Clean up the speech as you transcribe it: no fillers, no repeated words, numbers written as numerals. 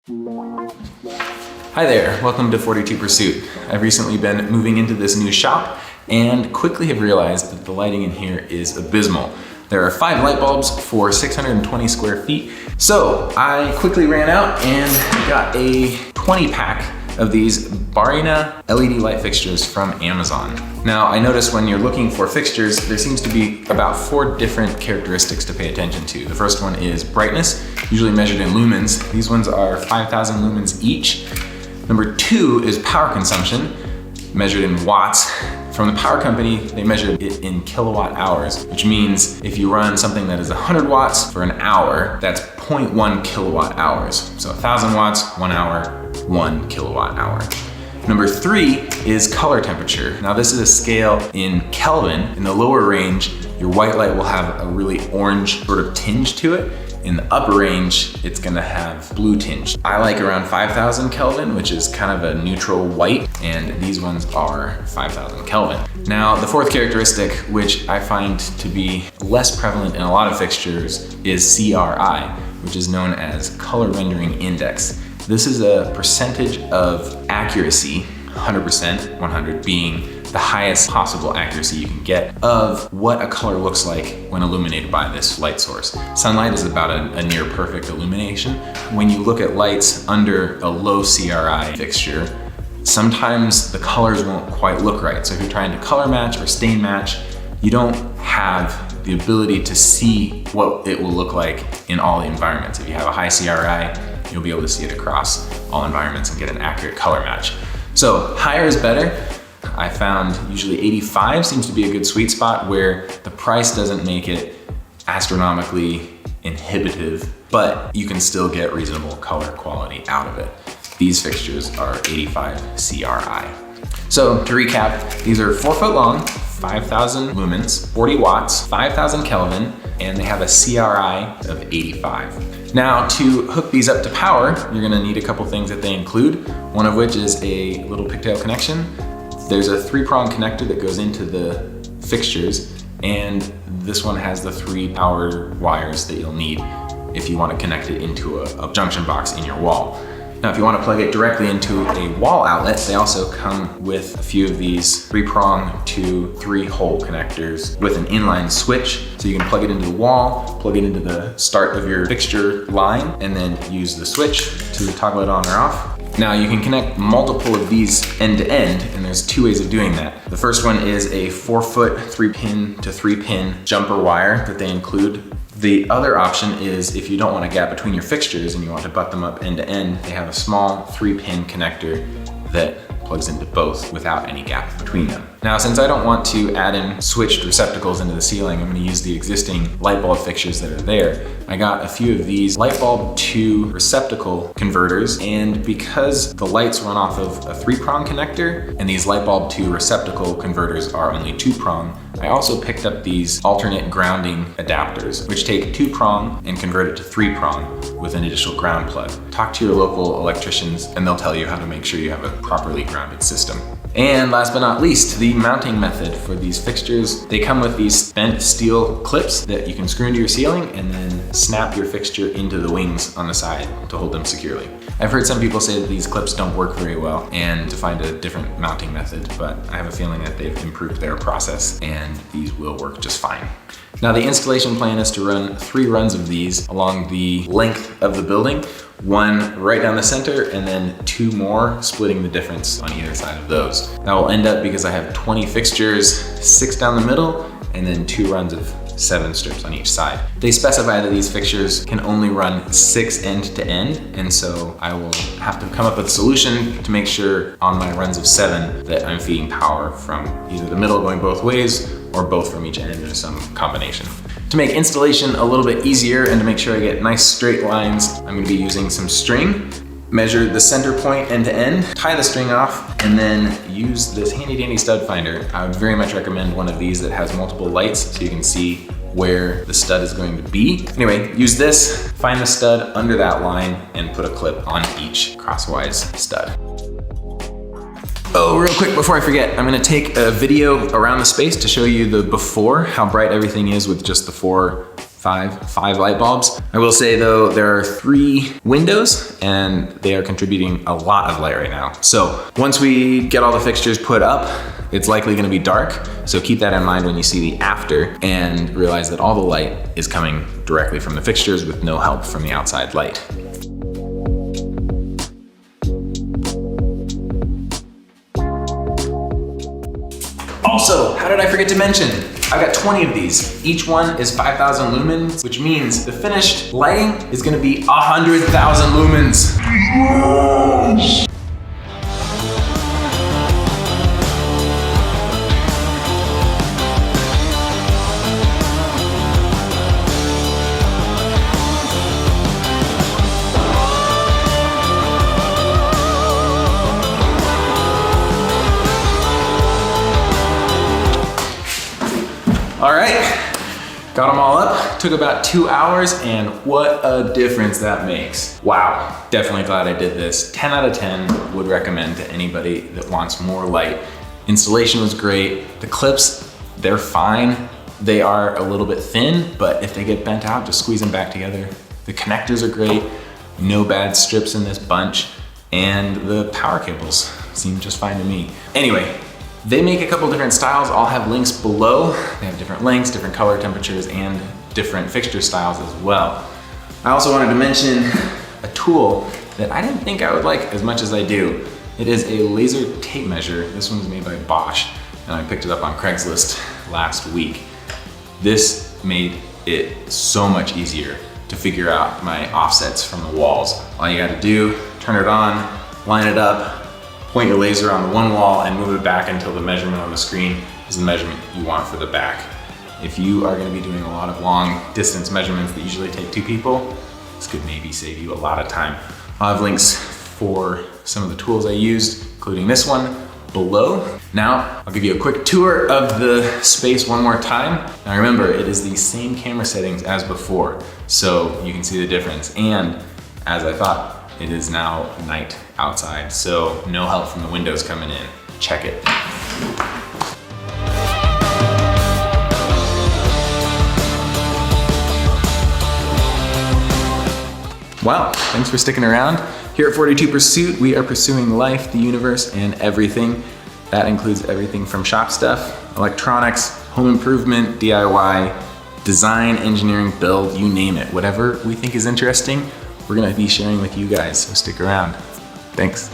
Hi there, welcome to 42 Pursuit. I've recently been moving into this new shop and quickly have realized that the lighting in here is abysmal. There are 5 light bulbs for 620 square feet. So I quickly ran out and got a 20 pack of these Barrina LED light fixtures from Amazon. Now I noticed when you're looking for fixtures, there seems to be about 4 different characteristics to pay attention to. The first one is brightness, usually measured in lumens. These ones are 5,000 lumens each. Number 2 is power consumption, measured in watts. From the power company, they measure it in kilowatt hours, which means if you run something that is 100 watts for an hour, that's 0.1 kilowatt hours. So 1,000 watts, 1 hour, 1 kilowatt hour. Number 3 is color temperature. Now this is a scale in Kelvin. In the lower range, your white light will have a really orange sort of tinge to it. In the upper range, it's gonna have blue tinge. I like around 5,000 Kelvin, which is kind of a neutral white, and these ones are 5,000 Kelvin. Now, the 4th characteristic, which I find to be less prevalent in a lot of fixtures, is CRI, which is known as color rendering index. This is a percentage of accuracy, 100%, 100 being the highest possible accuracy you can get of what a color looks like when illuminated by this light source. Sunlight is about a near perfect illumination. When you look at lights under a low CRI fixture, sometimes the colors won't quite look right. So if you're trying to color match or stain match, you don't have the ability to see what it will look like in all the environments. If you have a high CRI, you'll be able to see it across all environments and get an accurate color match. So higher is better. I found usually 85 seems to be a good sweet spot where the price doesn't make it astronomically inhibitive, but you can still get reasonable color quality out of it. These fixtures are 85 CRI. So to recap, these are 4 foot long, 5,000 lumens, 40 watts, 5,000 Kelvin, and they have a CRI of 85. Now to hook these up to power, you're gonna need a couple things that they include, one of which is a little pigtail connection. There's a 3-prong connector that goes into the fixtures, and this one has the 3 power wires that you'll need if you want to connect it into a junction box in your wall. Now, if you want to plug it directly into a wall outlet, they also come with a few of these 3-prong to 3-hole connectors with an inline switch. So you can plug it into the wall, plug it into the start of your fixture line, and then use the switch to toggle it on or off. Now you can connect multiple of these end to end, and there's 2 ways of doing that. The first one is a 4-foot 3-pin to 3-pin jumper wire that they include. The other option is if you don't want a gap between your fixtures and you want to butt them up end to end, they have a small 3-pin connector that plugs into both without any gap between them. Now, since I don't want to add in switched receptacles into the ceiling, I'm gonna use the existing light bulb fixtures that are there. I got a few of these light bulb to receptacle converters, and because the lights run off of a 3-prong connector and these light bulb to receptacle converters are only 2-prong, I also picked up these alternate grounding adapters, which take 2-prong and convert it to 3-prong with an additional ground plug. Talk to your local electricians and they'll tell you how to make sure you have a properly grounded system. And last but not least, the mounting method for these fixtures. They come with these bent steel clips that you can screw into your ceiling and then snap your fixture into the wings on the side to hold them securely. I've heard some people say that these clips don't work very well and to find a different mounting method, but I have a feeling that they've improved their process and these will work just fine. Now the installation plan is to run 3 runs of these along the length of the building, 1 right down the center and then 2 more splitting the difference on either side of those. That will end up because I have 20 fixtures, 6 down the middle, and then 2 runs of 7 strips on each side. They specify that these fixtures can only run 6 end to end, and so I will have to come up with a solution to make sure on my runs of 7 that I'm feeding power from either the middle going both ways or both from each end or some combination. To make installation a little bit easier and to make sure I get nice straight lines, I'm gonna be using some string, measure the center point end to end, tie the string off, and then use this handy dandy stud finder. I would very much recommend one of these that has multiple lights so you can see where the stud is going to be. Anyway, use this, find the stud under that line, and put a clip on each crosswise stud. Oh, real quick before I forget, I'm gonna take a video around the space to show you the before, how bright everything is with just the 4 five light bulbs. I will say though, there are 3 windows and they are contributing a lot of light right now. So once we get all the fixtures put up, it's likely gonna be dark. So keep that in mind when you see the after and realize that all the light is coming directly from the fixtures with no help from the outside light. Also, how did I forget to mention? I've got 20 of these. Each one is 5,000 lumens, which means the finished lighting is gonna be 100,000 lumens. Yes! All right, got them all up. Took about 2 hours and what a difference that makes. Wow, definitely glad I did this. 10 out of 10 would recommend to anybody that wants more light. Installation was great. The clips, they're fine. They are a little bit thin, but if they get bent out, just squeeze them back together. The connectors are great. No bad strips in this bunch. And the power cables seem just fine to me. Anyway, they make a couple different styles. I'll have links below. They have different lengths, different color temperatures, and different fixture styles as well. I also wanted to mention a tool that I didn't think I would like as much as I do. It is a laser tape measure. This one's made by Bosch, and I picked it up on Craigslist last week. This made it so much easier to figure out my offsets from the walls. All you gotta do, turn it on, line it up, point your laser on the one wall and move it back until the measurement on the screen is the measurement you want for the back. If you are gonna be doing a lot of long distance measurements that usually take 2 people, this could maybe save you a lot of time. I'll have links for some of the tools I used, including this one, below. Now, I'll give you a quick tour of the space one more time. Now remember, it is the same camera settings as before, so you can see the difference. And as I thought, it is now night outside, so no help from the windows coming in. Check it. Wow, thanks for sticking around. Here at 42 Pursuit, we are pursuing life, the universe, and everything. That includes everything from shop stuff, electronics, home improvement, DIY, design, engineering, build, you name it. Whatever we think is interesting, we're gonna be sharing with you guys, so stick around. Thanks.